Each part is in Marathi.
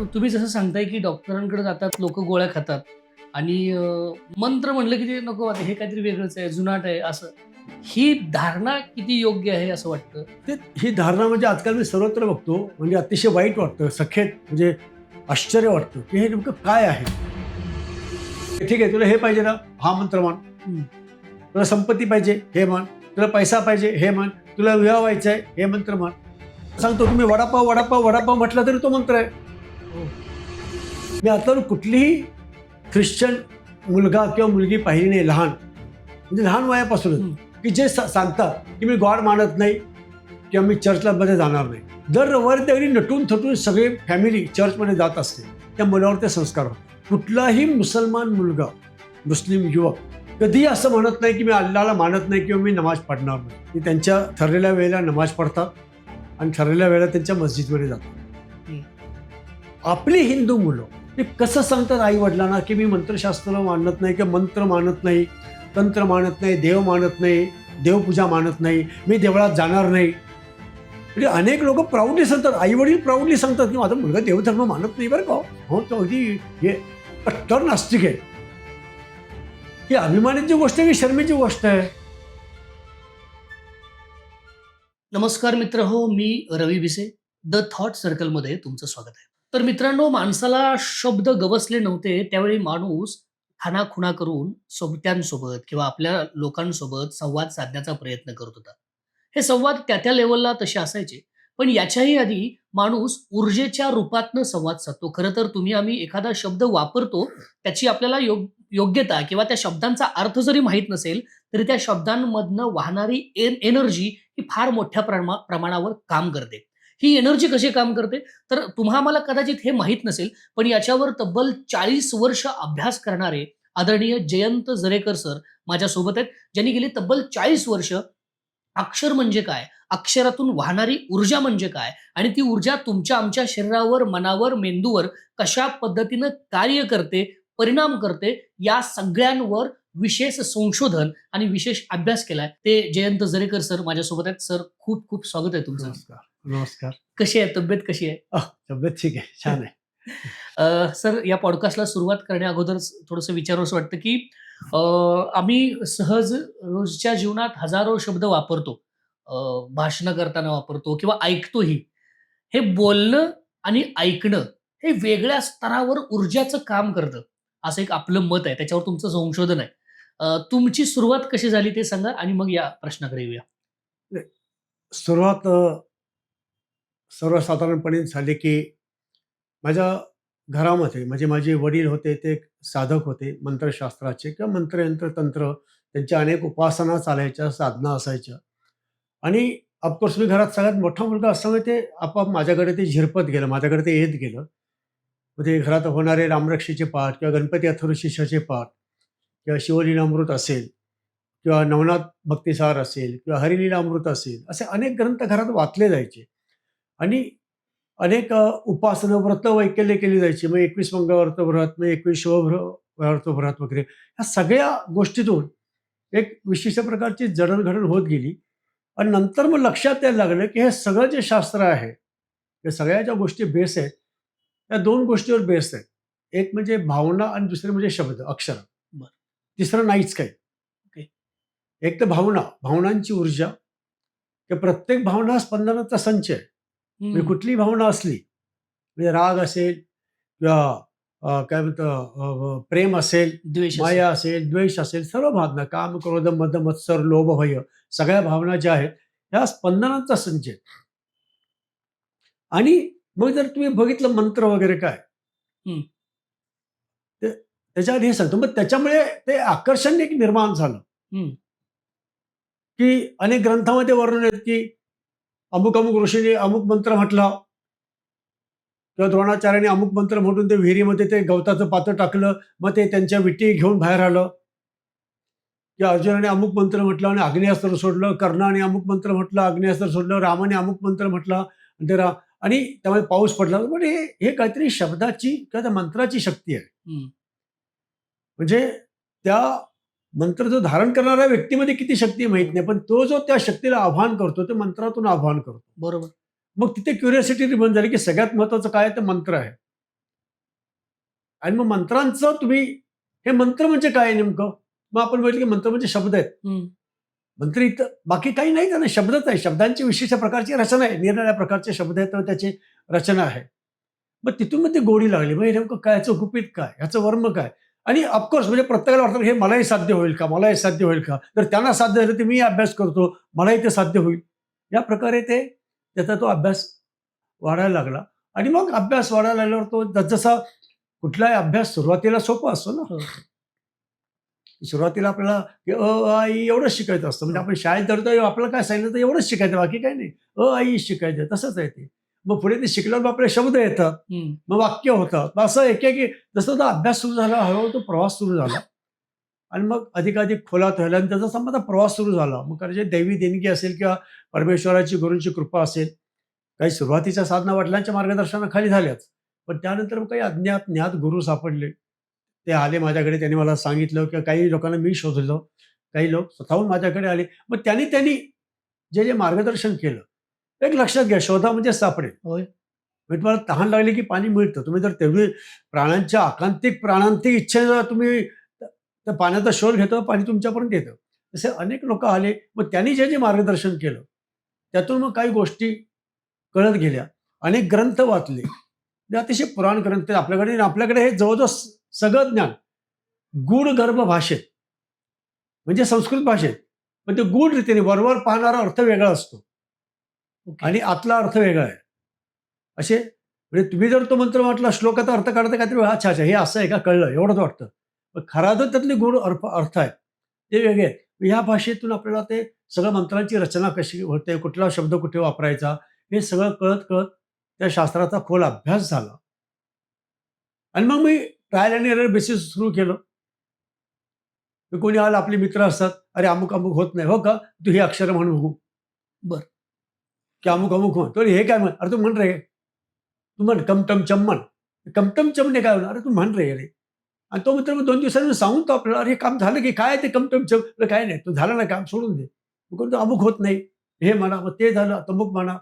तुम्ही जसं सांगताय की डॉक्टरांकडे जातात लोक गोळ्या खातात आणि मंत्र म्हणलं की ते नको वाटतं हे काहीतरी वेगळंच आहे जुनाट आहे असं. ही धारणा किती योग्य आहे असं वाटतं? ते ही धारणा म्हणजे आजकाल मी सर्वत्र बघतो, म्हणजे अतिशय वाईट वाटतं, सखेत म्हणजे आश्चर्य वाटतं, की हे नेमकं काय आहे? ठीक आहे, तुला हे पाहिजे ना, हा मंत्र मान. हं. तुला संपत्ती पाहिजे, हे मान. तुला पैसा पाहिजे, हे मान. तुला विवाह व्हायचा आहे, हे मंत्र मान. सांगतो तुम्ही वडापाव वडापाव वडापाव म्हटलं तरी तो मंत्र आहे. हो. मी आता कुठलीही ख्रिश्चन मुलगा किंवा मुलगी पाहिली नाही लहान, म्हणजे लहान वयापासूनच, हं. की जे सांगतात की मी गॉड मानत नाही किंवा मी चर्चला मध्ये जाणार नाही. दर रविवारी त्यावेळी नटून थटून सगळे फॅमिली चर्चमध्ये जात असते. त्या मुलावर ते संस्कार होतात. कुठलाही मुसलमान मुलगा, मुस्लिम युवक कधीही असं म्हणत नाही की मी अल्लाला मानत नाही किंवा मी नमाज पढणार नाही. ते त्यांच्या ठरलेल्या वेळेला नमाज पढतात आणि ठरलेल्या वेळेला त्यांच्या मस्जिदमध्ये जातात. हं. आपली हिंदू मुलं ते कसं सांगतात आई वडिलांना की मी मंत्रशास्त्र मानत नाही किंवा मंत्र मानत नाही, तंत्र मानत नाही, देव मानत नाही, देवपूजा मानत नाही, मी देवळात जाणार नाही. म्हणजे अनेक लोक प्राऊडली सांगतात, आई वडील प्राऊडली सांगतात की माझा मुलगा देवधर्म मानत नाही बरं का. हो, तो अगदी हे कट्टर नास्तिक आहे. ही अभिमानाची गोष्ट आहे की शर्मेची गोष्ट आहे? नमस्कार मित्र हो, मी रवी भिसे. द थॉट सर्कलमध्ये तुमचं स्वागत आहे. तर मित्रांनो, माणसाला शब्द गवसले नव्हते त्यावेळी माणूस खाणाखुणा करून सोबत्यांसोबत किंवा आपल्या लोकांसोबत संवाद साधण्याचा प्रयत्न करत होता. हे संवाद त्या त्या लेवलला तसे असायचे. पण याच्याही आधी माणूस ऊर्जेच्या रूपातनं संवाद साधतो. खरं तर तुम्ही आम्ही एखादा शब्द वापरतो, त्याची आपल्याला योग्यता किंवा त्या शब्दांचा अर्थ जरी माहीत नसेल, तरी त्या शब्दांमधनं वाहणारी एनर्जी ही फार मोठ्या प्रमाणावर काम करते. ही एनर्जी कशी काम करते? तर तुम्हाला कदाचित हे माहीत नसेल, पण याच्यावर तब्बल 40 वर्ष अभ्यास करणारे आदरणीय जयंत जरेकर सर माझ्यासोबत आहेत. ज्यांनी गेली तब्बल 40 वर्ष अक्षर म्हणजे काय? अक्षरातून वाहणारी ऊर्जा म्हणजे काय? आणि ती ऊर्जा तुमच्या आमच्या शरीरावर, मनावर, मेंदूवर कशा पद्धतीनं कार्य करते, परिणाम करते, या सगळ्यांवर विशेष संशोधन आणि विशेष अभ्यास केलाय. ते जयंत जरेकर सर माझ्यासोबत आहेत. सर, खूप खूप स्वागत आहे तुमचं. नमस्कार. नमस्कार. कशी आहे तब्येत, कशी आहे? तब्येत ठीक आहे, छान आहे. सर, या पॉडकास्टला सुरुवात करण्याअगोदरच थोडंसं विचारावंसं वाटतं, की अ, आम्ही सहज रोजच्या जीवनात हजारो शब्द वापरतो. भाषणं करताना वापरतो किंवा ऐकतोही. हे बोलणं आणि ऐकणं हे वेगळ्या स्तरावर ऊर्जाचं काम करतं, असं एक आपलं मत आहे. त्याच्यावर तुमचं संशोधन आहे. तुमची सुरुवात कशी झाली ते सांगा आणि मग या प्रश्नाकडे येऊया. सुरुवात सर्वसाधारणपणे झाली की माझ्या घरामध्ये, म्हणजे माझे वडील होते ते एक साधक होते मंत्रशास्त्राचे किंवा मंत्रयंत्र तंत्र, त्यांच्या अनेक उपासना चालायच्या, साधना असायच्या. आणि ऑफकोर्स मी घरात सगळ्यात मोठा मुलगा असल्यामुळे ते आपोआप माझ्याकडे ते झिरपत गेलं, माझ्याकडे ते येत गेलं. मग ते घरात होणारे रामरक्षीचे पाठ किंवा गणपती अथर्वशीर्षाचे पाठ किंवा शिवलीलामृत असेल किंवा नवनाथ भक्तिसार असेल किंवा हरिलीलामृत असेल, असे अनेक ग्रंथ घरात वाचले जायचे. आणि अनेक उपासना, व्रत, वैकल्य केली जायची. मग 21 मंगळव्रत व्रत, मग 21 शिवव्रत व्रत वगैरे, ह्या सगळ्या गोष्टीतून एक विशिष्ट प्रकारची जडणघडण होत गेली. आणि नंतर मग लक्षात यायला लागलं की हे सगळं जे शास्त्र आहे, या सगळ्या ज्या गोष्टी बेस आहेत, त्या दोन गोष्टीवर बेस आहेत. एक म्हणजे भावना आणि दुसरे म्हणजे शब्द, अक्षर. बरं. तिसरं नाहीच काही. ओके. एक तर भावना, भावनांची ऊर्जा, की प्रत्येक भावना हा स्पंदनाचा संच आहे. म्हणजे कुठलीही भावना असली, म्हणजे राग असेल किंवा काय म्हणतं प्रेम असेल, द्वेष असेल. माया असेल, द्वेष असेल, सर्व भावना, काम, क्रोध, मद, मत्सर, लोभ, भय, सगळ्या भावना ज्या आहेत ह्या स्पंदनांचा संच आहे. आणि मग जर तुम्ही बघितलं मंत्र वगैरे काय, हं. ते त्याच्या आधी हे सांगतो. मग त्याच्यामुळे ते आकर्षण एक निर्माण झालं, हं. की अनेक ग्रंथामध्ये वर्णन आहेत की अमुक अमुक ऋषीने अमुक मंत्र म्हटला किंवा द्रोणाचार्याने अमुक मंत्र म्हणून ते विहिरीमध्ये ते गवताचं पातं टाकलं, मग ते त्यांच्या विटी घेऊन बाहेर आलं. किंवा अर्जुनाने अमुक मंत्र म्हटलं आणि आग्नेयास्त्र सोडलं, कर्णाने अमुक मंत्र म्हटलं, आग्नेयास्त्र सोडलं, रामाने अमुक मंत्र म्हटला ते आणि त्यामुळे पाऊस पडला. पण हे काहीतरी शब्दाची किंवा त्या मंत्राची शक्ती आहे. हं. म्हणजे त्या मंत्र जो धारण करणाऱ्या व्यक्तीमध्ये किती शक्ती माहित नाही, पण तो जो त्या शक्तीला आव्हान करतो ते मंत्रातून आव्हान करतो. बरोबर. मग तिथे क्युरिओसिटी निर्माण झाली की सगळ्यात महत्वाचं काय आहे, ते मंत्र आहे. आणि मग मंत्रांचं तुम्ही हे मंत्र म्हणजे काय नेमकं? मग आपण म्हटलं की मंत्र म्हणजे शब्द आहेत. हं. मंत्र इथं बाकी काही नाही त्याला शब्दच आहे. शब्दांची विशिष्ट प्रकारची रचना आहे. निरनिराळ्या प्रकारचे शब्द आहेत तर त्याची रचना आहे. मग तिथून मग ती गोडी लागली. मग हे नेमकं काय? याचं गुपित काय? ह्याचं वर्म काय? आणि ऑफकोर्स म्हणजे प्रत्येकाला वाटतं हे मलाही साध्य होईल का? मलाही साध्य होईल का? तर त्यांना साध्य झालं तर मी अभ्यास करतो. मलाही ते साध्य होईल. या प्रकारे त्याचा तो अभ्यास वाढायला लागला आणि मग अभ्यास वाढायला लागल्यावर तो जसजसा कुठलाही अभ्यास सुरुवातीला सोपा असतो ना. हो. सुरुवातीला आपल्याला की अ, आ, ई एवढंच शिकायचं असतं. म्हणजे हो. आपण शाळेत धरतो आपल्याला काय सांगितलं तर एवढंच शिकायचं बाकी काही नाही. आ, ई शिकायचं तसंच आहे ते. मग पुढे ते शिकल्यावर मग आपले शब्द येतात. हं. मग वाक्य होतं. मग असं एक जसं तो अभ्यास सुरू झाला हळूहळू तो प्रवास सुरू झाला. आणि मग अधिकाधिक खोलात व्हायला आणि त्याचा माझा प्रवास सुरू झाला. मग कारण जे दैवी देणगी असेल किंवा परमेश्वराची गुरूंची कृपा असेल. काही सुरुवातीच्या साधना वडिलांच्या मार्गदर्शनाखाली झाल्याच. पण त्यानंतर मग काही अज्ञात ज्ञात गुरु सापडले. ते आले माझ्याकडे त्यांनी मला सांगितलं किंवा काही लोकांना मी शोधलं. काही लोक स्वतःहून माझ्याकडे आले. मग त्यांनी जे मार्गदर्शन केलं, एक लक्षात घ्या शोधा म्हणजे सापडेल. होय. म्हणजे तुम्हाला तहान लागली की पाणी मिळतं. तुम्ही जर तेवढी प्राणांतिक इच्छेनं तुम्ही त्या पाण्याचा शोध घेतो, पाणी तुमच्यापर्यंत येतं. तसे अनेक लोकं आले. मग त्यांनी जे मार्गदर्शन केलं, त्यातून मग काही गोष्टी कळत गेल्या. अनेक ग्रंथ वाचले. ते अतिशय पुराण ग्रंथ आपल्याकडे हे जवळजवळ सगळं ज्ञान गूढ गर्भ भाषेत, म्हणजे संस्कृत भाषेत. पण ते गूढ रीतीने वरवर पाहणारा अर्थ वेगळा असतो ओके. आणि आतला अर्थ वेगळा आहे. असे म्हणजे तुम्ही जर तो मंत्र म्हटला श्लोकाचा अर्थ काढता काहीतरी अच्छा हे असं आहे का कळलं एवढंच वाटतं. पण खरा जो त्यातले गूढ अर्थ आहेत ते वेगळे आहेत. ह्या भाषेतून आपल्याला ते सगळं मंत्रांची रचना कशी होते, कुठला शब्द कुठे वापरायचा हे सगळं कळत त्या शास्त्राचा खोल अभ्यास झाला. आणि मग मी ट्रायल अँड एरर बेसिस सुरू केलं. तर कोणी आलं आपले मित्र असतात, "अरे अमुक-अमुक होत नाही." "हो का? तू ही अक्षरं म्हण बघू." बरं. की अमुक-अमुक म्हण. तो "हे काय म्हण?" "अरे तू म्हण रे. तू म्हण टम-टम चम म्हण." टम-टम-चमने काय होणार? "अरे तू म्हण रे अरे." आणि तो मित्र मग 2 दिवसांनी सांगून तो आपल्याला, "अरे हे काम झालं की काय ते टम-टम-चम?" "अरे काय नाही. तू झालं ना काम सोडून दे." मग कोणतं अमुक होत नाही. हे म्हणा, मग ते झालं, तमुक म्हणा.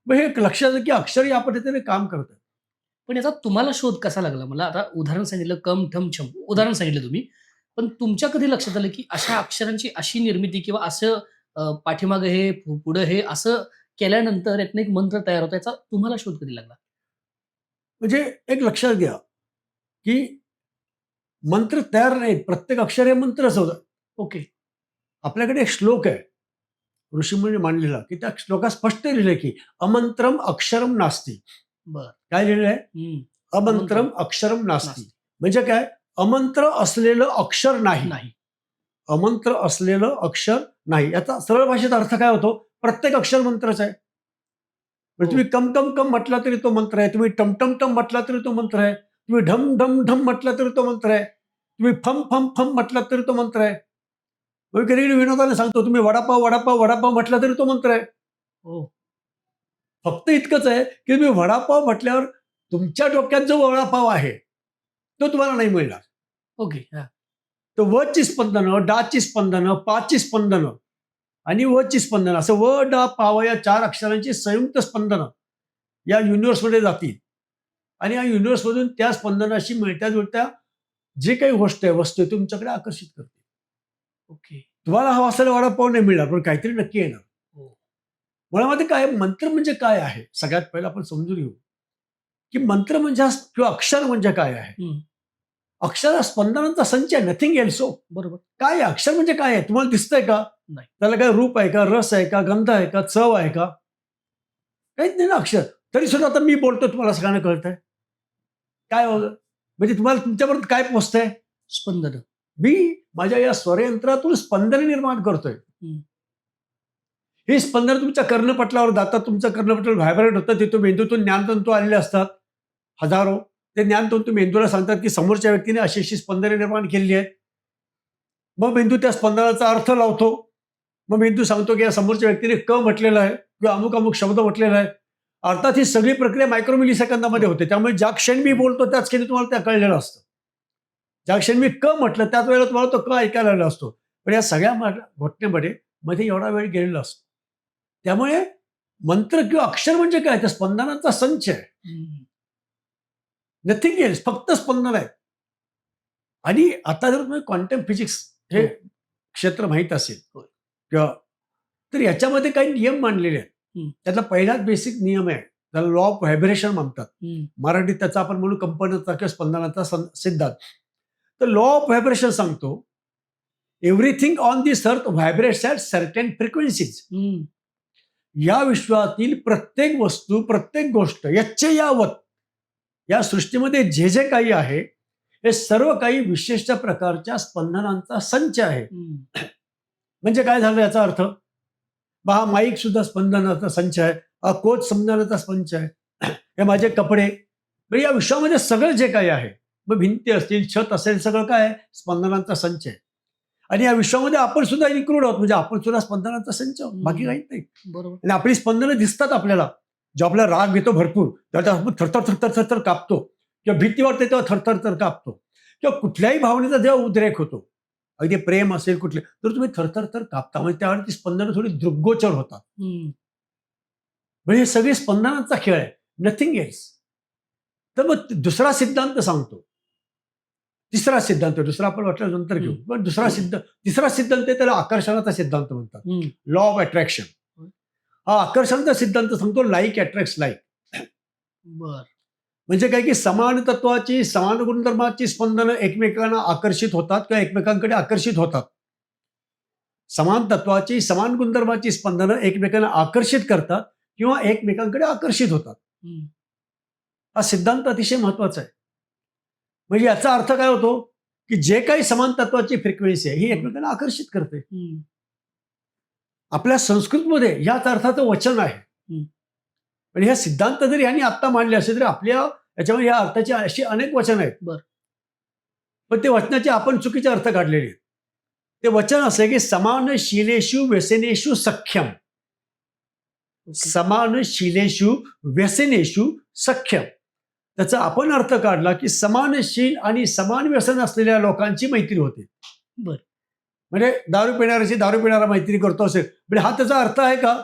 मग हे एक लक्षात आलं की अक्षर या पद्धतीने काम करतात. पण याचा तुम्हाला शोध कसा लागला? मला आता उदाहरण सांगितलं कम, ठम, छम उदाहरण सांगितलं तुम्ही. पण तुमच्या कधी लक्षात आलं, की अशा अक्षरांची अशी निर्मिती किंवा असं पाठीमागे हे, पुढं हे असं केल्यानंतर यातनं एक मंत्र तयार होतो. याचा तुम्हाला शोध कधी लागला? म्हणजे एक लक्षात घ्या, की मंत्र तयार नाहीत. प्रत्येक अक्षर हे मंत्रच होतं. ओके. आपल्याकडे एक श्लोक आहे. ऋषीमुनी मांडलेला, की त्या श्लोकात स्पष्ट लिहिलंय, की अमंत्रम अक्षरम नास्ती. बरं. काय लिहिलंय? हं. अमंत्रम अक्षरम नास्ती. नास्ती. म्हणजे काय? अमंत्र असलेलं अक्षर नाही. नाही. अमंत्र असलेलं अक्षर नाही. याचा सरळ भाषेत अर्थ काय होतो? प्रत्येक अक्षर मंत्रच आहे. म्हणजे हो. तुम्ही कम, कम, कम म्हटला तरी तो मंत्र आहे. तुम्ही टम, टम, टम म्हटला तरी तो मंत्र आहे. तुम्ही ढम, ढम, ढम म्हटला तरी तो मंत्र आहे. तुम्ही फम, फम, फम म्हटला तरी तो मंत्र आहे. मग कधी-कधी विनोदाने सांगतो, तुम्ही वडापाव, वडापाव, वडापाव म्हटला तरी तो मंत्र आहे. हो. फक्त इतकंच आहे, की तुम्ही वडापाव म्हटल्यावर तुमच्या डोक्यात जो वडापाव आहे, तो तुम्हाला नाही मिळणार. ओके. हां. तर व ची स्पंदनं, डा ची स्पंदनं, पा ची स्पंदनं आणि व ची स्पंदनं असं व, ड, पाव या 4 अक्षरांची संयुक्त स्पंदनं या युनिव्हर्समध्ये जातील आणि या युनिव्हर्समधून त्या स्पंदनाशी मिळत्या-जुळत्या जे काही गोष्ट आहे, वस्तू आहे, तुमच्याकडे आकर्षित करते. ओके. तुम्हाला हवा असलेला वडापाव नाही मिळणार, पण काहीतरी नक्की येणार. हो. मुळामध्ये काय मंत्र म्हणजे काय आहे? सगळ्यात पहिलं आपण समजून घेऊ, की मंत्र म्हणजे किंवा अक्षर म्हणजे काय आहे? हं. अक्षर हा स्पंदनांचा संच आहे, नथिंग एल्स हो. बरोबर. काय आहे? अक्षर म्हणजे काय आहे? तुम्हाला दिसतंय का? नाही. त्याला काय रूप आहे का? रस आहे का? गंध आहे का? चव आहे का? काहीच नाही ना अक्षर. तरी सुद्धा आता मी बोलतोय तुम्हाला सगळ्यांना कळतंय. काय हो? म्हणजे तुम्हाला तुमच्यापर्यंत काय पोहोचतंय? स्पंदनं. मी माझ्या या स्वरयंत्रातून स्पंदने निर्माण करतोय. हं. ही स्पंदनं तुमच्या कर्णपटलावर जातात. तुमचं कर्णपटल व्हायब्रेट होतं. तिथून मेंदूतून ज्ञानतंतू आलेले असतात. हजारो. ते ज्ञानतंतू मेंदूला सांगतात, की समोरच्या व्यक्तीने अशी स्पंदने निर्माण केलेली आहेत. मग मेंदू त्या स्पंदनाचा अर्थ लावतो. मग मेंदू सांगतो, की या समोरच्या व्यक्तीने क म्हटलेला आहे किंवा अमुक-अमुक शब्द म्हटलेला आहे. अर्थात ही सगळी प्रक्रिया मायक्रो मिली सेकंदामध्ये होते. त्यामुळे ज्या क्षणी मी बोलतो त्याच क्षणी तुम्हाला ते कळलेलं असतं. ज्या क्षणी मी क म्हटलं त्याच वेळेला तुम्हाला तो क ऐकायला आलेला असतो. पण या सगळ्या घटनेमध्ये मध्ये एवढा वेळ गेलेला असतो. त्यामुळे मंत्र किंवा अक्षर म्हणजे काय? तर स्पंदनांचा संच आहे. हं. नथिंग एल्स, फक्त स्पंदन आहे. आणि आता जर तुम्ही क्वांटम फिजिक्स हे हो. क्षेत्र माहीत असेल होय. किंवा तर याच्यामध्ये काही नियम मांडलेले आहेत. हं. त्यातला पहिलाच बेसिक नियम आहे, त्याला लॉ ऑफ व्हायब्रेशन म्हणतात. हं. मराठीत त्याचा आपण म्हणू कंपनाचा किंवा स्पंदनाचा सिद्धांत. तर लॉ ऑफ व्हायब्रेशन सांगतो, everything on this earth vibrates at certain frequencies. हं. या विश्वातील प्रत्येक वस्तू, प्रत्येक गोष्ट यच्चयावत या सृष्टीमध्ये जे जे काही आहे, हे सर्व काही विशिष्ट प्रकारच्या स्पंदनांचा संच आहे. हं. म्हणजे काय झालं याचा अर्थ? हा माईक सुद्धा स्पंदनाचा संच आहे, हा कोच स्पंदनाचा संच आहे, हे माझे कपडे, म्हणजे या विश्वामध्ये सगळं जे काही आहे, मग भिंती असतील, छत असेल, सगळं काय आहे? स्पंदनांचा संच आहे. आणि या विश्वामध्ये आपण सुद्धा इन्क्लूड आहोत, म्हणजे आपण सुद्धा स्पंदनांचा संच आहोत, बाकी काहीच नाही. बरोबर. आणि आपली स्पंदनं दिसतात आपल्याला. जेव्हा आपला राग येतो भरपूर, तेव्हा आपण थरथर थरथर थरथर कापतो, किंवा भीती वाटते तेव्हा थरथर थर कापतो, किंवा कुठल्याही भावनेचा जेव्हा उद्रेक होतो, अगदी प्रेम असेल कुठले, तर तुम्ही थरथर थर कापता, म्हणजे त्यावेळी ती स्पंदनं थोडी दृग्गोचर होतात. हं. म्हणजे हे सगळे स्पंदनांचा खेळ आहे, नथिंग एल्स. तर मग दुसरा सिद्धांत सांगतो. तिसरा सिद्धांत, दुसरा आपण वाटलं नंतर घेऊ, पण तिसरा सिद्धांत आहे, त्याला आकर्षणाचा सिद्धांत म्हणतात, हं. Law of attraction. हा आकर्षणाचा सिद्धांत सांगतो, लाईक अट्रॅक्ट्स लाईक. बर. म्हणजे काय की समान तत्वाची, समान गुणधर्माची स्पंदनं एकमेकांना आकर्षित होतात किंवा एकमेकांकडे आकर्षित होतात. समान तत्वाची, समान गुणधर्माची स्पंदनं एकमेकांना आकर्षित करतात किंवा एकमेकांकडे आकर्षित होतात. हं. हा सिद्धांत अतिशय महत्वाचा आहे. म्हणजे याचा अर्थ काय होतो, की जे काही समान तत्वाची फ्रिक्वेन्सी आहे, ही एकमेकांना आकर्षित करते. हं. आपल्या संस्कृतमध्ये याच अर्थाचं वचन आहे. हं. पण ह्या सिद्धांत जरी यांनी आत्ता मांडले असेल तरी आपल्या याच्यामध्ये या अर्थाची अशी अनेक वचन आहेत. बरं. पण ते वचनाचे आपण चुकीचे अर्थ काढलेले आहेत. ते वचन असं आहे की समानशीलेषु व्यसनेषु सख्यम. ओके. समानशीलेषु व्यसनेषु सख्यम. त्याचा आपण अर्थ काढला की समानशील आणि समान व्यसन असलेल्या लोकांची मैत्री होते. बरं. म्हणजे दारू पिणाऱ्याची दारू पिणारा मैत्री करतो असेल, म्हणजे हा त्याचा अर्थ आहे का?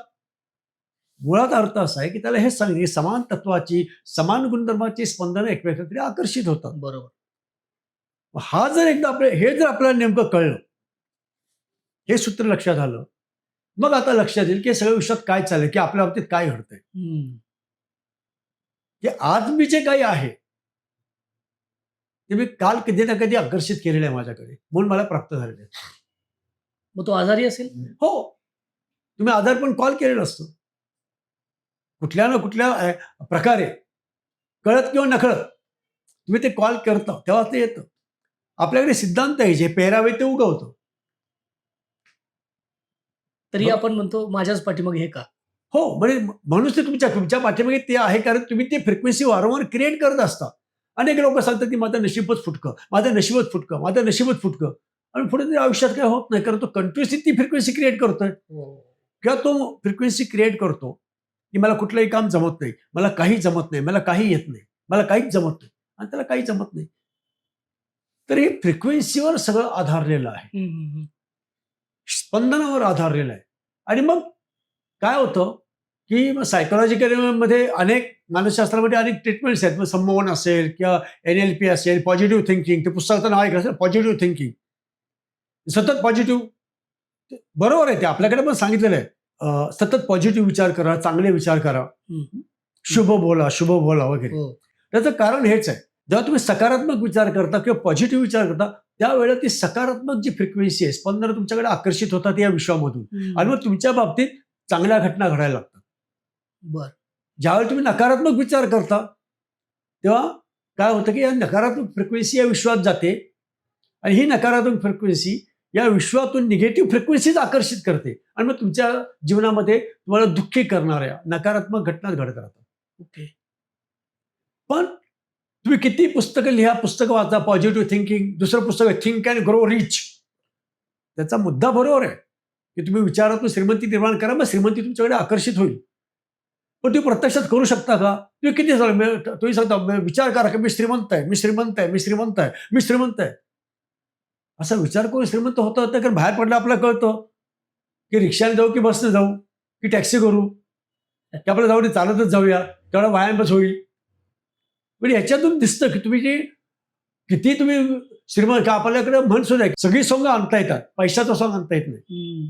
मुळात अर्थ असा आहे की त्याला हे सांगणे, समान तत्वाची, समान गुणधर्माची स्पंदनं एकमेकांकडे आकर्षित होतात. बरोबर. हा जर एकदा हे जर आपल्याला नेमकं कळलं, हे सूत्र लक्षात आलं, मग आता लक्षात येईल की सगळ्या विश्वात काय चाललंय, की आपल्या बाबतीत काय घडतंय. हं. की आज मी जे काही आहे ते मी काल कधी ना कधी आकर्षित केलेलं आहे माझ्याकडे, म्हणून मला प्राप्त झालेलं आहे. मग तो आजारी असेल? हो, तुम्ही आजारपण कॉल केलेलं असतं कुठल्या ना कुठल्या प्रकारे, कळत किंवा नकळत तुम्ही ते कॉल करता, तेव्हा ते येतं. आपल्याकडे सिद्धांत आहे, जे पेरावे ते उगवतं. तरी बरं. आपण म्हणतो माझ्याच पाठीमागे हे का? हो, म्हणजे म्हणूनच ते तुमच्या पाठीमागे ते आहे, कारण तुम्ही ते फ्रिक्वेन्सी वारंवार क्रिएट करत असता. अनेक लोक सांगतात की माझं नशीबच फुटकं, माझं नशीबच फुटकं, माझं नशीबच फुटकं, आणि पुढे ते आयुष्यात काय होत नाही, कारण तो कंटिन्युअसली ती फ्रिक्वेन्सी क्रिएट करतोय. हो. किंवा तो फ्रिक्वेन्सी क्रिएट करतो की मला कुठलंही काम जमत नाही, मला काही जमत नाही, मला काही येत नाही, मला काहीच जमत नाही, आणि त्याला काही जमत नाही. तर हे फ्रिक्वेन्सीवर सगळं आधारलेलं आहे, हं, हं, हं. स्पंदनावर आधारलेलं आहे. आणि मग काय होतं की सायकोलॉजिकल मध्ये अनेक, मानसशास्त्रामध्ये अनेक ट्रीटमेंट्स आहेत. मग संमोहन असेल किंवा NLP असेल, पॉझिटिव्ह थिंकिंग, ते पुस्तकाचं नाव ऐकलं असेल, पॉझिटिव्ह थिंकिंग, सतत पॉझिटिव्ह. बरोबर आहे, ते आपल्याकडे पण सांगितलेलं आहे, सतत पॉझिटिव्ह विचार करा, चांगले विचार करा, हं. शुभ बोला, शुभ बोला वगैरे. हो. त्याचं कारण हेच आहे, जेव्हा तुम्ही सकारात्मक विचार करता किंवा पॉझिटिव्ह विचार करता, त्यावेळेला ती सकारात्मक जी फ्रिक्वेन्सी आहे, स्पंदनं तुमच्याकडे आकर्षित होतात या विश्वामधून, हं. आणि मग तुमच्या बाबतीत चांगल्या घटना घडायला लागतात. बरं. ज्यावेळी तुम्ही नकारात्मक विचार करता, तेव्हा काय होतं की या नकारात्मक फ्रिक्वेन्सी या विश्वात जाते, आणि ही नकारात्मक फ्रिक्वेन्सी या विश्वातून निगेटिव्ह फ्रिक्वेन्सीज आकर्षित करते, आणि मग तुमच्या जीवनामध्ये तुम्हाला दुःखी करणाऱ्या नकारात्मक घटना घडत राहतात. ओके. पण तुम्ही किती पुस्तकं लिहा, पुस्तकं वाचा, पॉझिटिव्ह थिंकिंग, दुसरं पुस्तक आहे थिंक अँड ग्रो रिच. त्याचा मुद्दा बरोबर आहे की तुम्ही विचारातून श्रीमंती निर्माण करा, मग श्रीमंती तुमच्याकडे आकर्षित होईल. पण तुम्ही प्रत्यक्षात करू शकता का? तुम्ही किती तुम्ही सांगता विचार करा की मी श्रीमंत आहे, मी श्रीमंत आहे, मी श्रीमंत आहे, मी श्रीमंत आहे. असा विचार करून श्रीमंत होता होता, कारण बाहेर पडलं आपल्याला कळतं की रिक्षाने जाऊ की बसने जाऊ की टॅक्सी करू, की आपल्याला जाऊ दे चालतच जाऊया, तेवढा व्यायामच होईल. म्हणजे ह्याच्यातून दिसतं की तुम्ही जे किती तुम्ही श्रीमंत का आपल्याकडे म्हण सुद्धा आहे, सगळी सोंग आणता येतात, पैशाचं सोंग आणता येत नाही. हम्म.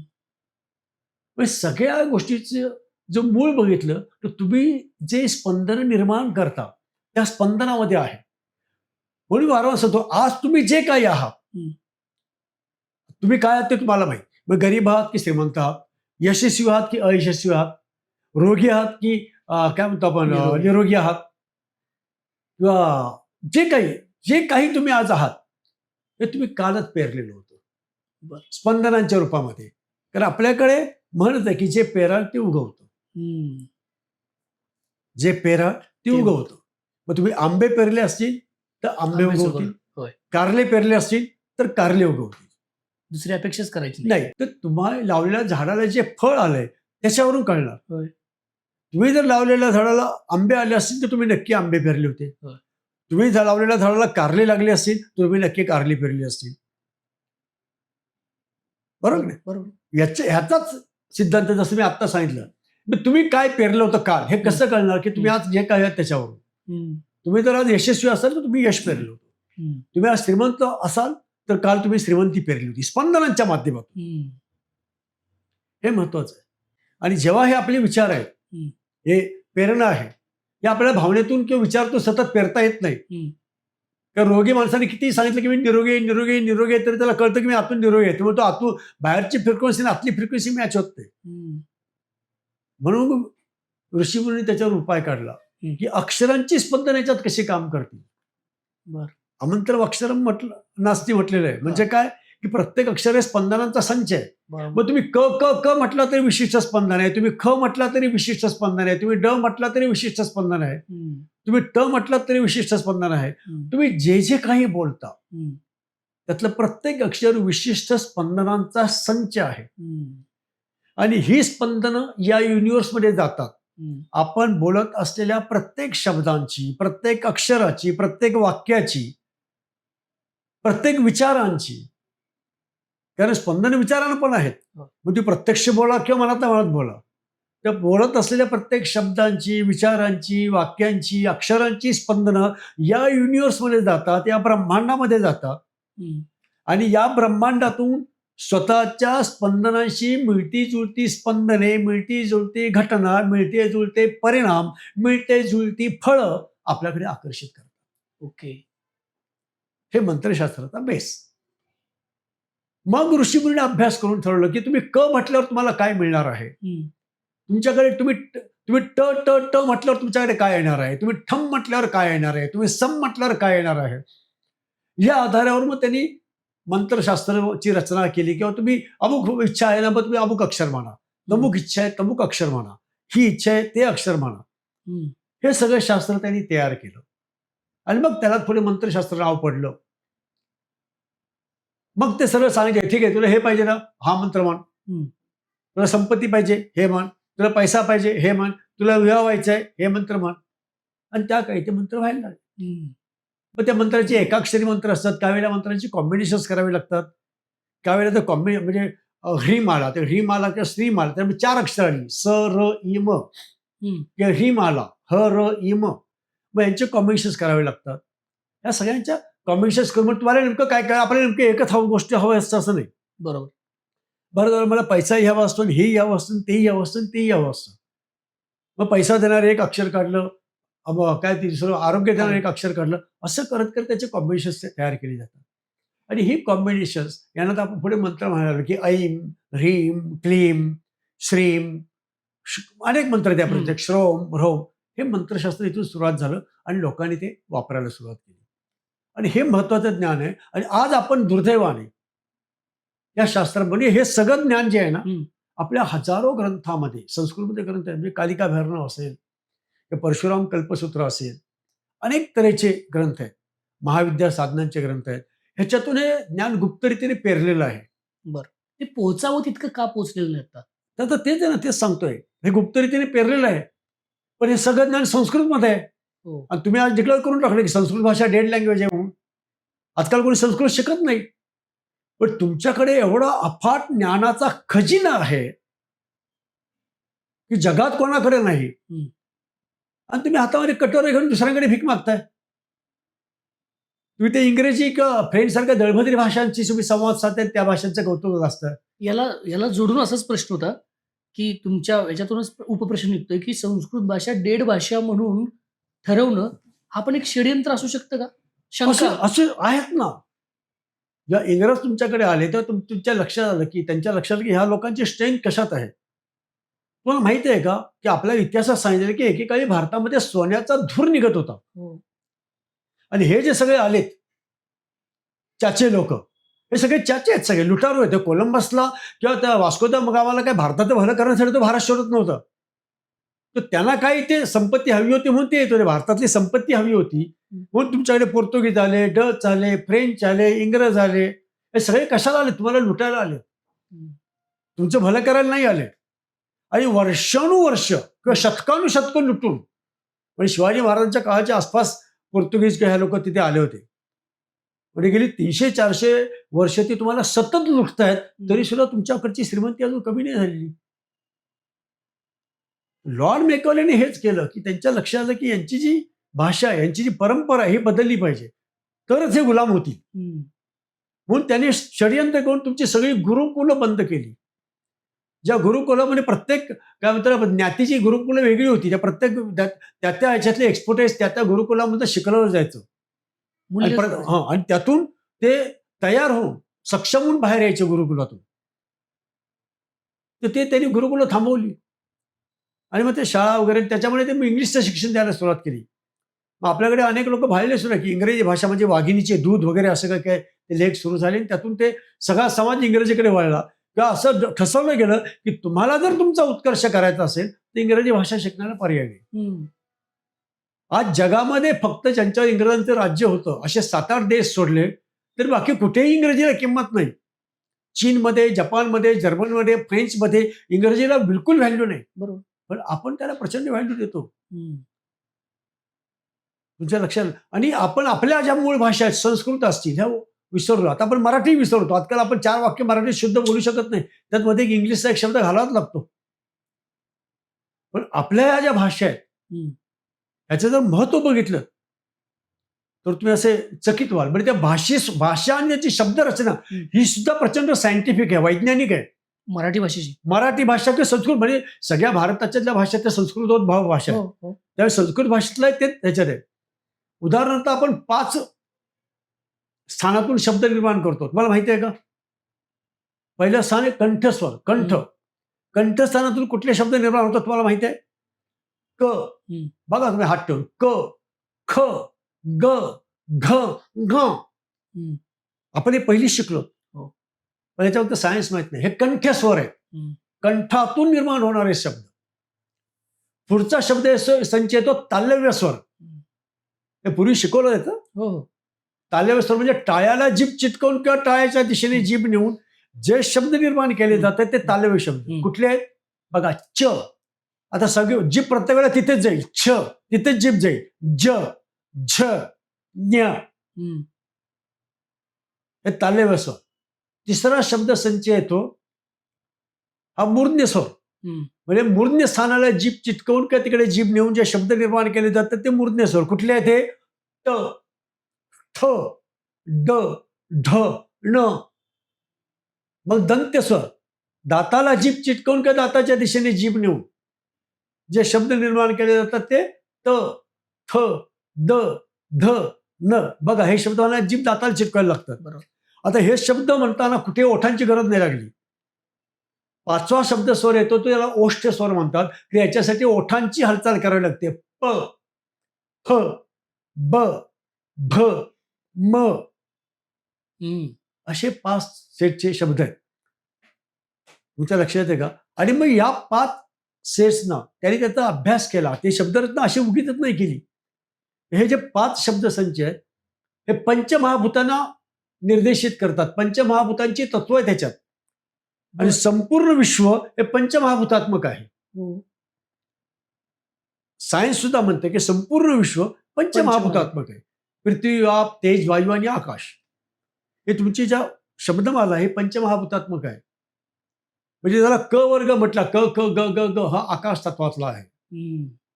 म्हणजे सगळ्या गोष्टीचं जो मूळ बघितलं तर तुम्ही जे स्पंदन निर्माण करता त्या स्पंदनामध्ये आहे. म्हणून वारंवार सांगतो, आज तुम्ही जे काही आहात, हम्म. तुम्ही काय आहात ते तुम्हाला माहिती. मग गरीब आहात की श्रीमंत आहात, यशस्वी आहात की अयशस्वी आहात, रोगी आहात की काय म्हणतो आपण निरोगी. निरोगी आहात, किंवा जे काही तुम्ही आज आहात ते तुम्ही कालच पेरलेलं होतं बरं. स्पंदनांच्या रूपामध्ये. कारण आपल्याकडे म्हणत आहे की जे पेराल ते उगवतं, हम्म. जे पेराल ते ते उगवतं. मग तुम्ही आंबे पेरले असतील तर आंबे आंबे उगवतील, होय. कारले पेरले असतील तर कारले उगवतील. दुसरी अपेक्षाच करायची नाही. नाही तर तुम्हाला लावलेल्या झाडाला जे फळ आलंय त्याच्यावरून कळणार. होय. तुम्ही जर लावलेल्या झाडाला आंबे आले असतील तर तुम्ही नक्की आंबे पेरले होते. होय. तुम्ही लावलेल्या झाडाला कारले लागले असतील तर तुम्ही नक्की कारली पेरली असतील. बरोबर नाही? बरोबर. ह्याचाच सिद्धांत जसं मी आत्ता सांगितलं. मग तुम्ही काय पेरलं होतं काल हे कसं कळणार की तुम्ही आज जे काय आहात त्याच्यावरून. हम्म. तुम्ही जर आज यशस्वी असाल तर तुम्ही यश पेरलं होतं. हम्म. तुम्ही आज श्रीमंत असाल तर काल तुम्ही श्रीमंती पेरली होती स्पंदनांच्या माध्यमातून. हम्म. हे महत्वाचं आहे. आणि जेव्हा हे आपले विचार आहेत, हम्म. हे प्रेरणा आहे, हे आपल्याला भावनेतून किंवा विचारातून सतत पेरता येत नाही. हम्म. कारण रोगी माणसाने किती सांगितलं की मी निरोगी आहे, निरोगी आहे, निरोगी आहे, तरी त्याला कळतं की मी आतून निरोगी आहे. त्यामुळे तो आतून बाहेरची फ्रिक्वेन्सी आणि आतली फ्रिक्वेन्सी मॅच होत नाही. हम्म. म्हणून ऋषीमुनी त्याच्यावर उपाय काढला हम्म. की अक्षरांची स्पंदन याच्यात कशी काम करतील. बर. अमंत्र अक्षरम म्हटलं नास्ती म्हटलेलं आहे. म्हणजे काय की प्रत्येक अक्षर हे स्पंदनांचा संच आहे. बरोबर. मग तुम्ही क क क म्हटलं तरी विशिष्ट स्पंदन आहे, तुम्ही ख म्हटलं तरी विशिष्ट स्पंदन आहे, तुम्ही ड म्हटलं तरी विशिष्ट स्पंदन आहे, हम्म. तुम्ही ट म्हटलं तरी विशिष्ट स्पंदन आहे. हम्म. तुम्ही जे जे काही बोलता हम्म. त्यातलं प्रत्येक अक्षर विशिष्ट स्पंदनांचा संच आहे. हम्म. आणि ही स्पंदनं या युनिव्हर्समध्ये जातात. हम्म. आपण बोलत असलेल्या प्रत्येक शब्दांची, प्रत्येक अक्षराची, प्रत्येक वाक्याची, प्रत्येक विचारांची. कारण स्पंदन विचारानं पण आहेत. मग ती प्रत्यक्ष बोला किंवा मनातल्या मनात बोला, त्या बोलत असलेल्या प्रत्येक शब्दांची, विचारांची, वाक्यांची, अक्षरांची स्पंदनं या युनिव्हर्समध्ये जातात, या ब्रह्मांडामध्ये जातात. हम्म. आणि या ब्रह्मांडातून स्वतःच्या स्पंदनांशी मिळती जुळती स्पंदने, मिळती जुळती घटना, मिळते जुळते परिणाम, मिळते जुळती फळं आपल्याकडे आकर्षित करतात. ओके. हे मंत्रशास्त्राचा बेस. मग ऋषीमुनीने अभ्यास करून ठरवलं की तुम्ही क म्हटल्यावर तुम्हाला काय मिळणार आहे. हम्म. तुमच्याकडे तुम्ही ट ट ट म्हटल्यावर तुमच्याकडे काय येणार आहे, तुम्ही ठम म्हटल्यावर काय येणार आहे, तुम्ही सम म्हटल्यावर काय येणार आहे. या आधारावर मग त्यांनी मंत्रशास्त्राची रचना केली. किंवा तुम्ही अमुक इच्छा आहे ना, मग तुम्ही अमुक अक्षर म्हणा, तमुक इच्छा आहे तमुक अक्षर म्हणा, ही इच्छा आहे ते अक्षर म्हणा. हम्म. हे सगळं शास्त्र त्यांनी तयार केलं. आणि मग त्याला थोडे मंत्रशास्त्र नाव पडलं. मग ते सरळ सांगितले, ठीक आहे तुला हे पाहिजे ना, हा मंत्र म्हण. हम्म. तुला संपत्ती पाहिजे हे म्हण, तुला पैसा पाहिजे हे म्हण, तुला विवाह व्हायचा आहे हे मंत्र म्हण. आणि त्या काही ते मंत्र व्हायला लागले. हम्म. मग त्या मंत्राचे एकाक्षरी मंत्र असतात, काही वेळेला मंत्रांची कॉम्बिनेशन्स करावी लागतात. काही वेळेला तर म्हणजे ह्रीमाला, तर ह्रीमाला किंवा श्रीमाला, त्यामुळे 4 अक्षर आली, स र इ म हम्म. किंवा ह्रीमाला, ह र इ म. मग यांचे कॉम्बिनेशन्स करावे लागतात. या सगळ्यांच्या कॉम्बिनेशन्स करून मग तुम्हाला नेमकं काय काय आपल्याला नेमकं एकच गोष्टी हवं असतं असं नाही. बरोबर. बरं झालं मला पैसाही हवा असतो, हेही हवं असतं, तेही हवं असतं, तेही हवं असतं. मग पैसा देणारं एक अक्षर काढलं, काय ते दुसरं आरोग्य देणारं एक अक्षर काढलं, असं करत करत त्याचे कॉम्बिनेशन्स तयार केले जातात. आणि ही कॉम्बिनेशन्स यांना तर आपण पुढे मंत्र म्हणालो की ऐम, ह्रीम, क्लीम, श्रीम, अनेक मंत्र त्या प्रत्येक श्रोम, ह्रोम. हे मंत्रशास्त्र इथून सुरुवात झालं आणि लोकांनी ते वापरायला सुरुवात केली. आणि हे महत्वाचं ज्ञान आहे. आणि आज आपण दुर्दैवाने या शास्त्रामध्ये हे सगळं ज्ञान जे आहे ना, आपल्या हजारो ग्रंथामध्ये, संस्कृतमध्ये ग्रंथ आहेत, म्हणजे कालिका भैरव असेल किंवा परशुराम कल्पसूत्र असेल, अनेक तऱ्हेचे ग्रंथ आहेत, महाविद्या साधनांचे ग्रंथ आहेत. ह्याच्यातून हे ज्ञान गुप्तरीतीने पेरलेलं आहे. बरं. ते पोहोचावं तितकं का पोहोचलेलं नाही आता? तर तेच आहे ना, तेच सांगतोय. हे गुप्तरीतीने पेरलेलं आहे. पण हे सगळं ज्ञान संस्कृतमध्ये आहे. हो. आणि तुम्ही आज डिक्लेअर करून टाकलं की संस्कृत भाषा डेड लँग्वेज आहे म्हणून. आजकाल कोणी संस्कृत शिकत नाही. पण तुमच्याकडे एवढा अफाट ज्ञानाचा खजिना आहे की जगात कोणाकडे नाही. हम्म. आणि तुम्ही हातामध्ये कटोरे घेऊन दुसऱ्यांकडे भीक मागताय. तुम्ही ते इंग्रजी किंवा फ्रेंचसारख्या दळभद्री भाषांची तुम्ही संवाद साधताय त्या भाषांचं कौतुक असतं. याला याला जोडून असाच प्रश्न होता, की तुमच्या याच्यातूनच उपप्रश्न निघतोय, की संस्कृत भाषा डेड भाषा म्हणून ठरवणं हा पण एक षडयंत्र असू शकतं का? शंका. असं असं आहेत ना. जेव्हा इंग्रज तुमच्याकडे आले तेव्हा तुमच्या लक्षात आलं की त्यांच्या लक्षात आलं की ह्या लोकांची स्ट्रेंथ कशात आहे. तुम्हाला माहिती आहे का की आपल्या इतिहासात सांगितलं की एकेकाळी भारतामध्ये सोन्याचा धूर निघत होता. हो. आणि हे जे सगळे आलेत चाचे लोक, हे सगळे चाचे आहेत, सगळे लुटारू आहेत. ते कोलंबसला किंवा त्या वास्को द गामाला काय भारताचं भलं करण्यासाठी तो भारत शोधत नव्हता. तर त्यांना काही ते संपत्ती हवी होती म्हणून ते येत होते. भारतातली संपत्ती हवी होती म्हणून तुमच्याकडे पोर्तुगीज आले, डच आले, फ्रेंच आले, इंग्रज आले. हे सगळे कशाला आले? तुम्हाला लुटायला आले. तुमचं भलं करायला नाही आले. आणि वर्षानुवर्ष किंवा शतकानुशतकं लुटून म्हणजे शिवाजी महाराजांच्या काळाच्या आसपास पोर्तुगीज किंवा ह्या लोक तिथे आले होते. म्हणजे गेली 300-400 वर्ष ती तुम्हाला सतत लुटतायत तरी सुद्धा तुमच्याकडची श्रीमंती अजून कमी नाही झालेली. लॉर्ड मेकॉलेने हेच केलं की त्यांच्या लक्षात आलं की यांची जी भाषा आहे, यांची जी परंपरा आहे ही बदलली पाहिजे तरच हे गुलाम होतील. म्हणून त्यांनी षडयंत्र करून तुमची सगळी गुरुकुलं बंद केली. ज्या गुरुकुलामध्ये प्रत्येक काय म्हणतात ज्ञातीची गुरुकुलं वेगळी होती. त्या प्रत्येक त्या त्या ह्याच्यातले एक्सपर्टाईज त्या त्या गुरुकुलामध्ये शिकवलं जायचं. आणि आणि त्यातून ते तयार होऊन सक्षम होऊन बाहेर यायचे गुरुकुलातून. तर ते त्यांनी गुरुकुलं थांबवली आणि मग ते शाळा वगैरे त्याच्यामुळे ते इंग्लिशचं शिक्षण द्यायला सुरुवात केली. मग आपल्याकडे अनेक लोक पाहिले सुद्धा की इंग्रजी भाषा म्हणजे वाघिणीचे दूध वगैरे असं काय काय ते लेख सुरू झाले आणि त्यातून ते सगळा समाज इंग्रजीकडे वळला. किंवा असं ठसवलं गेलं की तुम्हाला जर तुमचा उत्कर्ष करायचा असेल तर इंग्रजी भाषा शिकण्याला पर्याय नाही. आज जगामध्ये फक्त ज्यांच्यावर इंग्रजांचं राज्य होतं असे 7-8 देश सोडले तर बाकी कुठेही इंग्रजीला किंमत नाही. चीनमध्ये, जपानमध्ये, जर्मनमध्ये, फ्रेंचमध्ये इंग्रजीला बिलकुल व्हॅल्यू नाही. बरोबर. पण आपण त्याला प्रचंड व्हॅल्यू देतो. तुमच्या लक्षात. आणि आपण आपल्या ज्या मूळ भाषा आहेत संस्कृत असतील ह्या विसरलो. आता आपण मराठी विसरतो. आजकाल आपण 4 वाक्य मराठीत शुद्ध बोलू शकत नाही. त्यात मध्ये एक इंग्लिशचा एक शब्द घालावाच लागतो. पण आपल्या ह्या ज्या भाषा आहेत ह्याचं जर महत्व बघितलं तर तुम्ही असे चकित व्हाल. म्हणजे त्या भाषा आणि त्याची शब्दरचना ही सुद्धा प्रचंड सायंटिफिक आहे, वैज्ञानिक आहे. मराठी भाषेची मराठी भाषा किंवा संस्कृत म्हणजे सगळ्या भारताच्या भाषा त्या संस्कृतोद्भव भाषा आहे. त्यावेळी संस्कृत भाषेतला ते त्याच्यात आहे. उदाहरणार्थ आपण 5 स्थानातून शब्द निर्माण करतो. तुम्हाला माहिती आहे का? पहिलं स्थान आहे कंठस्वर. कंठस्थानातून कुठले शब्द निर्माण होतात तुम्हाला माहिती आहे? क. बघा तुम्ही हात ठेवून. क, ख, ग, घ, घ. आपण हे पहिली शिकलो. पण याच्यावर सायन्स माहित नाही. हे कंठस्वर आहे. कंठातून निर्माण होणारे शब्द. पुढचा शब्द संच येतो तालव्य स्वर. हे पूर्वी शिकवलं जातं. तालव्य स्वर म्हणजे टाळ्याला जीभ चिटकवून किंवा टाळ्याच्या दिशेने जीभ नेऊन जे शब्द निर्माण केले जातात ते तालव्य शब्द. कुठले आहेत? बघा च. आता सगळे जीभ प्रत्येक वेळेला तिथेच जाईल. छ तिथेच जीभ जाईल. ज, झ, ञ हे तालव्य स्वर. तिसरा शब्द संच येतो हा मूर्ध्य स्वर. म्हणजे मूर्ध्य स्थानाला जीभ चिटकवून किंवा तिकडे जीभ नेऊन जे शब्द निर्माण केले जातात ते मूर्ध्य स्वर. कुठले आहेत हे? ट, ठ, ड, ढ, ण. मग दंत्य स्वर. दाताला जीभ चिटकवून किंवा दाताच्या दिशेने जीभ नेऊन जे शब्द निर्माण केले जातात ते त, थ, द, ध, न. बघा हे शब्द मला जीभ दाताला चिटकवायला लागतात. बरोबर. आता हे शब्द म्हणताना कुठे ओठांची गरज नाही लागली. 5वा शब्द स्वर येतो तो याला ओष्ठ स्वर म्हणतात. याच्यासाठी ओठांची हालचाल करावी लागते. प, फ, ब, भ, म. असे 5 सेटचे शब्द आहेत. तुमच्या लक्षात आहे का? आणि मग या 5 सेट्सना त्यांनी त्याचा अभ्यास केला. ते शब्दरचना अशी उगीचच नाही केली. हे जे 5 शब्दसंच आहेत हे पंचमहाभूतांना निर्देशित करतात. पंचमहाभूतांची तत्व आहे त्याच्यात. आणि संपूर्ण विश्व हे पंचमहाभूतात्मक आहे. सायन्स सुद्धा म्हणते की संपूर्ण विश्व पंचमहाभूतात्मक आहे. पृथ्वी, आप, तेज, वायू आणि आकाश हे तुमची ज्या शब्दमाला हे पंचमहाभूतात्मक आहे. म्हणजे त्याला क वर्ग म्हटला क क ग ग ग हा आकाश तत्वातला आहे.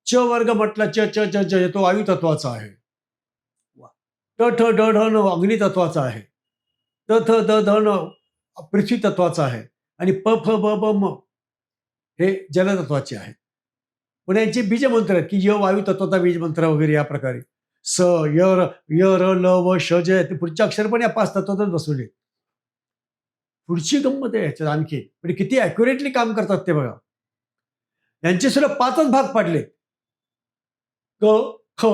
च वर्ग म्हटला च च च च तो वायू तत्वाचा आहे. ट ठ ड ढ न अग्नितत्वाचा आहे. त थ द ध न पृथ्वी तत्वाचा आहे. आणि प फ ब ब म हे जलतत्वाचे आहेत. पण यांचे बीजमंत्र आहेत, की य वायू तत्वाचा बीजमंत्र वगैरे या प्रकारे. स, य, र, ल, व, श जे आहेत ते पुढचे अक्षर पण या 5 तत्वातच बसवले. पुढची गंमत आहे ह्याच्यात आणखी. म्हणजे किती ॲक्युरेटली काम करतात ते बघा. यांचे सुद्धा 5च भाग पाडले. क, ख,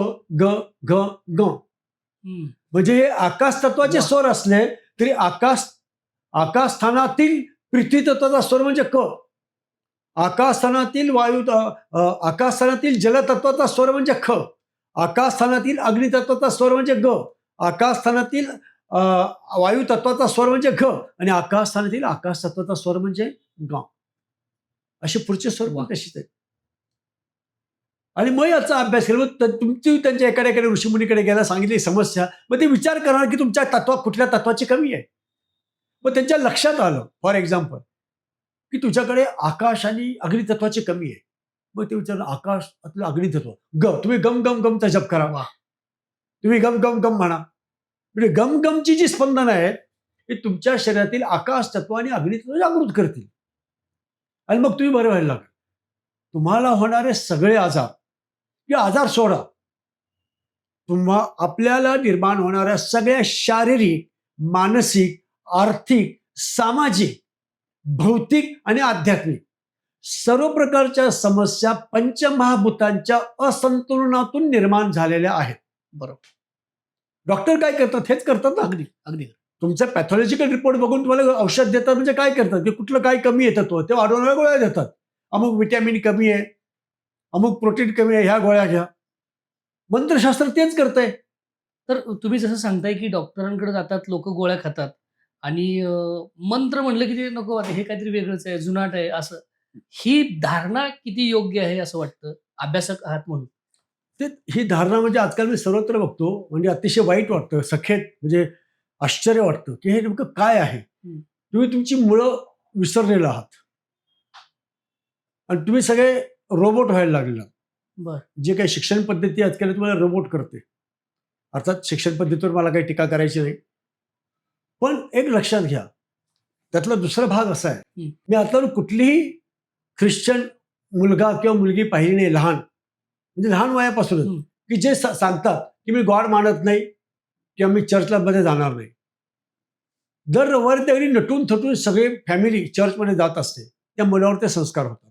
ग, घ, ग. हं. म्हणजे हे आकाश तत्वाचे वाह! स्वर असले तरी आकाश स्थानातील पृथ्वी तत्वाचा स्वर म्हणजे क. आकाश स्थानातील आकाश स्थानातील जलतत्वाचा स्वर म्हणजे ख. आकाश स्थानातील अग्नितत्वाचा स्वर म्हणजे ग. आकाश स्थानातील वायू तत्वाचा स्वर म्हणजे घ. आणि आकाश स्थानातील आकाश तत्वाचा स्वर म्हणजे ग. असे पुढचे स्वर पण वाह! तशीच आहेत. आणि मग याचा अभ्यास केला. मग तुमची त्यांच्या एखाद्या ऋषीमुनीकडे गेला, सांगितली समस्या. मग ते विचार करणार की तुमच्या कुठल्या तत्वाची कमी आहे. मग त्यांच्या लक्षात आलं फॉर एक्झाम्पल की तुझ्याकडे आकाश आणि अग्नितत्वाची कमी आहे. मग ते विचारलं आकाश आपलं अग्नितत्व ग. तुम्ही गम गम गमचा जप करा. वाह! तुम्ही गम गम गम म्हणा. म्हणजे गम गमची जी स्पंदनं आहेत ती तुमच्या शरीरातील आकाश तत्व आणि अग्नितत्व जागृत करतील. आणि मग तुम्ही बरं व्हायला लागल. तुम्हाला होणारे सगळे आजार हे आजार सोडा. आपल्याला निर्माण होणाऱ्या सगळ्या शारीरिक, मानसिक, आर्थिक, सामाजिक, भौतिक आणि आध्यात्मिक सर्व प्रकारच्या समस्या पंचमहाभूतांच्या असंतुलनातून निर्माण झालेल्या आहेत. बरोबर. डॉक्टर काय करतात? हेच करतात ना. अगदी, अगदी. तुमचा पॅथॉलॉजिकल रिपोर्ट बघून तुम्हाला औषध देतात. म्हणजे काय करतात? की कुठलं काय कमी येतं ते वाढवणाऱ्या गोळ्या देतात. अमुक विटॅमिन कमी आहे, अमुक प्रोटीन कमी आहे, ह्या गोळ्या घ्या. मंत्रशास्त्र तेच करतंय. तर तुम्ही जसं सांगताय, की डॉक्टरांकडे जातात, लोकं गोळ्या खातात आणि मंत्र म्हणलं की ते नको वाटतं, हे काहीतरी वेगळंच आहे, जुनाट आहे असं. ही धारणा किती योग्य आहे असं वाटतं, अभ्यासक आहात म्हणून? ते ही धारणा म्हणजे आजकाल मी सर्वत्र बघतो. म्हणजे अतिशय वाईट वाटतं, सखेत म्हणजे आश्चर्य वाटतं, की हे नेमकं काय आहे? हं. तुम्ही तुमची मुळं विसरलेला आहात. आणि तुम्ही सगळे रोबोट व्हायला लागलेला आहात. बरं. जे काही शिक्षण पद्धती आजकाल तुम्हाला रोबोट करते. अर्थात शिक्षण पद्धतीवर मला काही टीका करायची नाही. पण एक लक्षात घ्या, त्यातला दुसरा भाग असा आहे, हं. मी आतावर कुठलीही ख्रिश्चन मुलगा किंवा मुलगी पाहिली नाही लहान, म्हणजे लहान वयापासूनच, हं. की जे सांगतात की मी गॉड मानत नाही किंवा मी चर्चला मध्ये जाणार नाही. दर रविवारी तरी नटून थटून सगळे फॅमिली चर्चमध्ये जात असते. त्या मुलावर ते संस्कार होतात.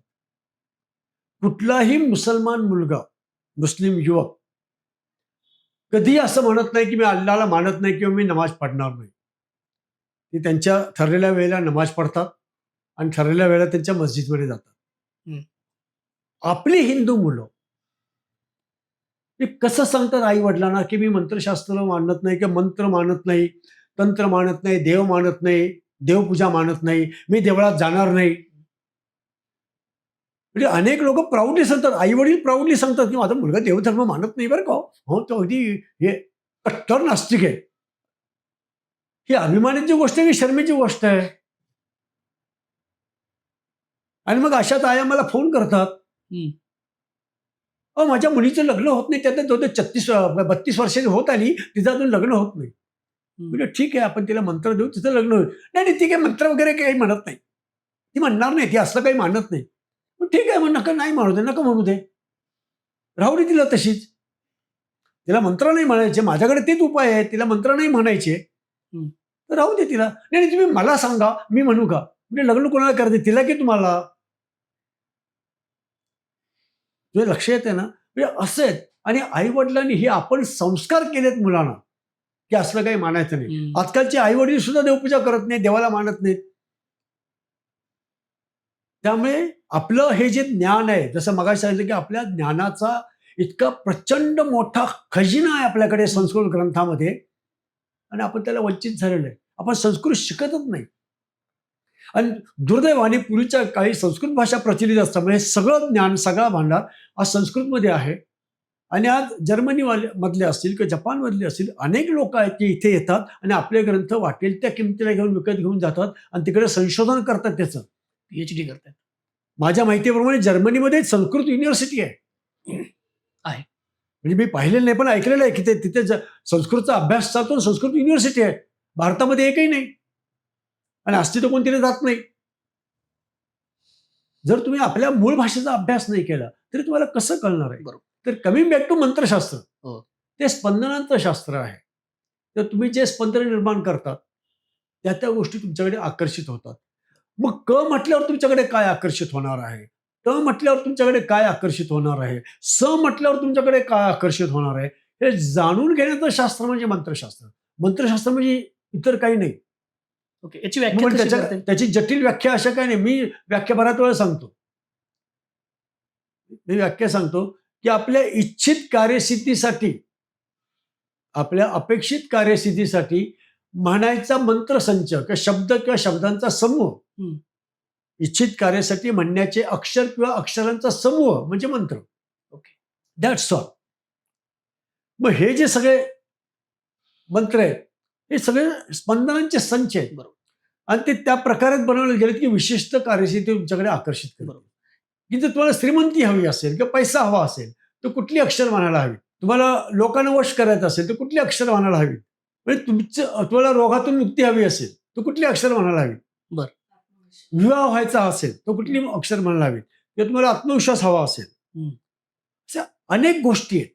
कुठलाही मुसलमान मुलगा, मुस्लिम युवक कधी असं म्हणत नाही की मी अल्लाला मानत नाही किंवा मी नमाज पढणार नाही. ते त्यांच्या ठरलेल्या वेळेला नमाज पढतात आणि ठरलेल्या वेळेला त्यांच्या मस्जिदमध्ये जातात. हं. आपली हिंदू मुलं ते कसं सांगतात आई वडिलांना की मी मंत्रशास्त्र मानत नाही किंवा मंत्र मानत नाही, तंत्र मानत नाही, देव मानत नाही, देवपूजा मानत नाही, मी देवळात जाणार नाही. म्हणजे अनेक लोक प्राऊडली सांगतात, आई वडील प्राऊडली सांगतात की माझा मुलगा देवधर्म मानत नाही बरं का. हो, तो अगदी हे कट्टर नास्तिक आहे. ही अभिमानाची गोष्ट आहे की शर्मेची गोष्ट आहे? आणि मग अशाच आया मला फोन करतात, हं. अहो माझ्या मुलीचं लग्न होत नाही, त्यात 32 वर्षाची होत आली, तिचं अजून लग्न होत नाही. हं. म्हणजे ठीक आहे, आपण तिला मंत्र देऊ, तिचं लग्न होईल. नाही नाही, ती काही मंत्र वगैरे काही म्हणत नाही, ती म्हणणार नाही, ती असलं काही मानत नाही. पण ठीक आहे, मग नका नाही म्हणू दे, नका म्हणू दे, राहू दे तिला तशीच. तिला मंत्र नाही म्हणायचे, माझ्याकडे तेच उपाय आहेत, तिला मंत्र नाही म्हणायचे, हं. तर राहू दे तिला. नाही तुम्ही मला सांगा, मी म्हणू का? म्हणजे लग्न कोणाला करते, तिला की तुम्हाला? तुझे लक्ष येते ना? म्हणजे असं आहेत. आणि आई वडिलांनी हे आपण संस्कार केलेत मुलांना की असलं काही मानायचं नाही. हं. आजकालचे आई वडील सुद्धा देवपूजा करत नाही, देवाला मानत नाहीत. त्यामुळे आपलं हे जे ज्ञान आहे, जसं मगाशी सांगितलं की आपल्या ज्ञानाचा इतका प्रचंड मोठा खजिना आहे आपल्याकडे संस्कृत ग्रंथामध्ये, आणि आपण त्याला वंचित झालेलो आहे. आपण संस्कृत शिकतच नाही. आणि दुर्दैवाने पूर्वीच्या काळी संस्कृत भाषा प्रचलित असल्यामुळे सगळं ज्ञान, सगळा भांडार आज संस्कृतमध्ये आहे. आणि आज मधले असतील किंवा जपानमधले असतील अनेक लोक आहेत की इथे येतात आणि आपले ग्रंथ वाटेल त्या किमतीला घेऊन विकत घेऊन जातात आणि तिकडे संशोधन करतात त्याचं. PhD करतायत. माझ्या माहितीप्रमाणे जर्मनीमध्ये संस्कृत युनिव्हर्सिटी आहे. आहे. म्हणजे मी पाहिलेलं नाही पण ऐकलेलं आहे की ते तिथे संस्कृतचा अभ्यास चालतो, संस्कृत युनिव्हर्सिटी आहे. भारतामध्ये एकही नाही आणि असती तर कोणतीने जात नाही. जर तुम्ही आपल्या मूळ भाषेचा अभ्यास नाही केला तरी तुम्हाला कसं कळणार आहे? बरोबर. तर कमिंग बॅक टू मंत्रशास्त्र, हो. ते स्पंदनांचं शास्त्र आहे. तर तुम्ही जे स्पंदन निर्माण करतात त्या त्या गोष्टी तुमच्याकडे आकर्षित होतात. मग क म्हटल्यावर तुमच्याकडे काय आकर्षित होणार आहे? ट म्हटल्यावर तुमच्याकडे काय आकर्षित होणार आहे? स म्हटल्यावर तुमच्याकडे काय आकर्षित होणार आहे? हे जाणून घेण्याचं शास्त्र म्हणजे मंत्रशास्त्र. मंत्रशास्त्र म्हणजे इतर काही नाही. ओके. याची मग व्याख्या कशी त्याच्या करता येईल? त्याची जटिल व्याख्या अशा काही नाही. मी व्याख्या बऱ्याच वेळा सांगतो. मी व्याख्या सांगतो, की आपल्या इच्छित कार्यसिद्धीसाठी, आपल्या अपेक्षित कार्यसिद्धीसाठी म्हणायचा मंत्रसंच किंवा शब्द किंवा शब्दांचा समूह, हं. इच्छित कार्यासाठी म्हणण्याचे अक्षर किंवा अक्षरांचा समूह म्हणजे मंत्र. ओके. That's all. मग हे जे सगळे मंत्र आहेत, हे सगळे स्पंदनांचे संच आहेत. बरोबर. आणि ते त्या प्रकारात बनवले गेलेत, की विशिष्ट कार्यसिद्धी तुमच्याकडे आकर्षित करतील. बरोबर. की जर तुम्हाला श्रीमंती हवी असेल किंवा पैसा हवा असेल, तर कुठली अक्षर म्हणायला हवी? तुम्हाला लोकांना वश करायचं असेल, तर कुठली अक्षर म्हणायला हवी? म्हणजे तुम्हाला रोगातून मुक्ती हवी असेल, तर कुठली अक्षर म्हणायला हवी? बरं. विवाह व्हायचा असेल, तर कुठली अक्षर म्हणायला हवी? किंवा तुम्हाला आत्मविश्वास हवा असेल. हं. अशा अनेक गोष्टी आहेत.